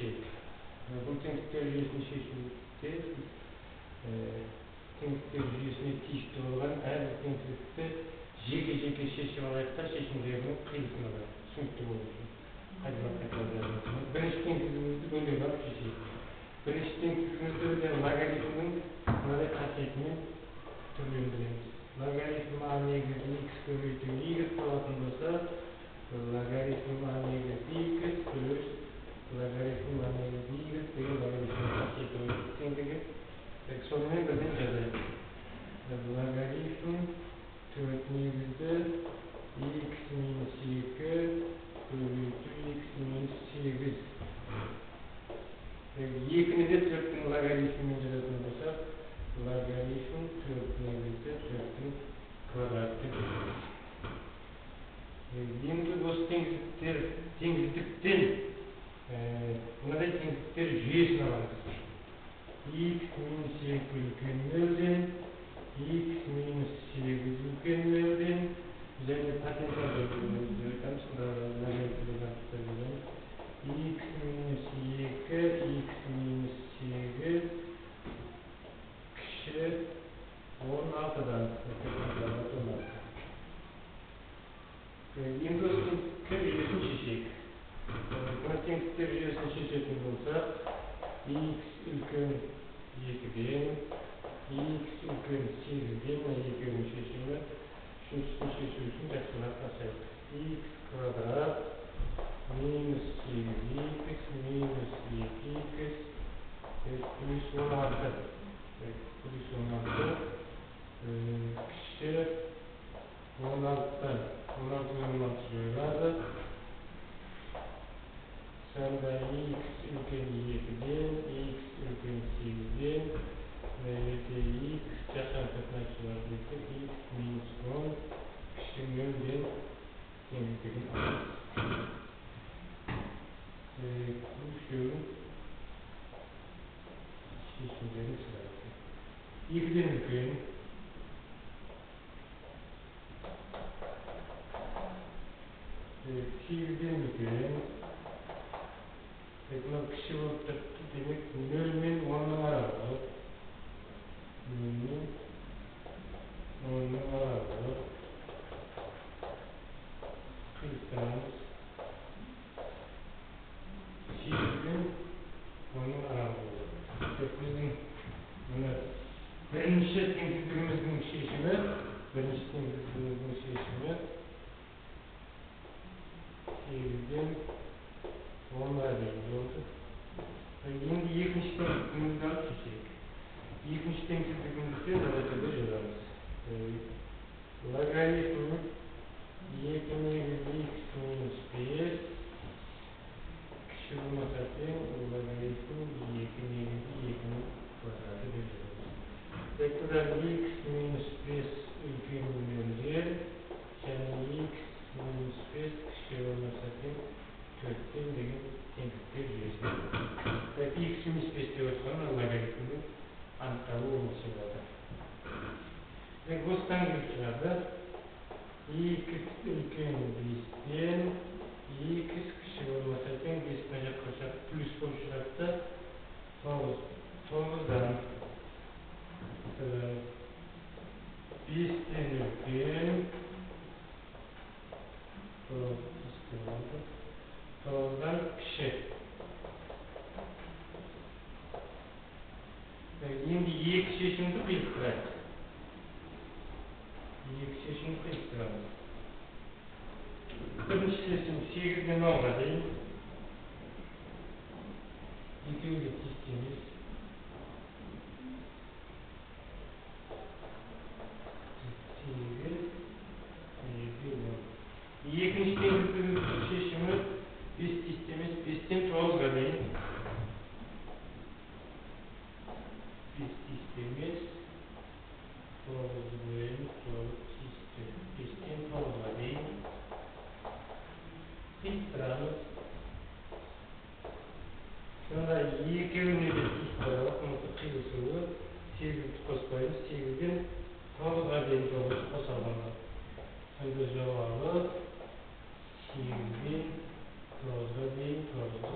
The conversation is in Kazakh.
шешейік. Бұл теңдіктер жүйесін шешуде теңдіктер жүйесіне тиісті болған әрбір теңдікті жеке шешіп алайық та шешімдерінің қиылысын алайық. Түсінікті болу үшін. Қайталап бірінші теңдігімізді бөліп алып шешейік. Бірінші теңдігімізді логарифмнің мынадай қасиетімен түрлендіреміз. Логарифм а негізі x көбейту y болатын болса, логарифм а негізі x плюс логарифм а негізі y деген логарифмнің қасиеті теңдігі. Сонымен бірден жазайық. Логарифм 4 негізді x минус 2 көбейту x минус 8. Екіні де 4-тің логарифмімен жазатын болсақ, логарифм 4 негізді 4-тің квадраты береді. Енді осы теңіздіктен мынадай теңіздіктер жүйесін аламыз. X минус 2 үлкен нөлден, x минус 8 үлкен нөлден, және потенциалды бөлімімізді айтамыз, логарифмдегі аттар береміз. X минус 2, x минус 8 кіші 16-дан. Енді осы теңдіктер жүйесін шешейік. Мына теңдіктер жүйесін шешетін болсақ, x үлкен 2-ден, x үлкен 8-ден, екеуінің шешімі, үшіншісін шешу үшін жақсылап ашайық. X квадрат минус 8x минус 2x плюс 16. Плюс 16 кіші 16-дан. 16 жойылады. Сонда x үлкен 2-ден, x үлкен 8-ден, x жаққан қатынасшылар десек, x минус 10 кіші 0-ден теңдігін аламыз. Үшеуін шешімдерін сұрайды. 2-ден үлкен, 8-ден үлкен, мынау кіші болып тұрды, демек 0 мен 10-ның аралығы. 0 мен 10-ның аралығы. Қиыстырамыз. 8 мен 10-ның аралығы. Біздің бірінші теңдігіміздің шешімі 8-ден 10-ға дейін болды. Енді екінші теңдігімізді алып шешейік. Екінші теңдігімізді мынадай түрде жазамыз. Логарифм 2 негізді x минус 5 кіші болмаса тең, логарифм 2 негізді 2-ның квадраты деп жазамыз. Бұдан x минус 5 үлкен 0-ден, және x минус 5 кіші болмаса тең 4-тен деген теңдіктер жүйесін. X минус 5 деп отқан логарифмнің анықталу орнысы болады. Осыдан келіп шығады. X үлкен 5-ден, x кіші болмаса тең 5-ні жаққа қосақ плюс болып шығады. 9-дан 5-ден үлкен, 9-дан кіші. Енді екі шешімді қиыстырайық. Бірінші шешім 8-ден 10-ға дейін. Екеуі де тиісті емес. Екінші теңдігіміздің шешімі 5 тиісті емес, 5-тен 9-ға дейін. 5 тиісті емес, 9-ден 9 тиісті. 5-тен 9-ға дейін. Қиыстырамыз. Сонда екеуіне де тиісті болады, қиылысуы 8-ді қоспаймыз, 8-ден 9-ға дейін 9-ды қоса алғанда. Сонда жауабы 8-ден 9-ға дейін 9-ды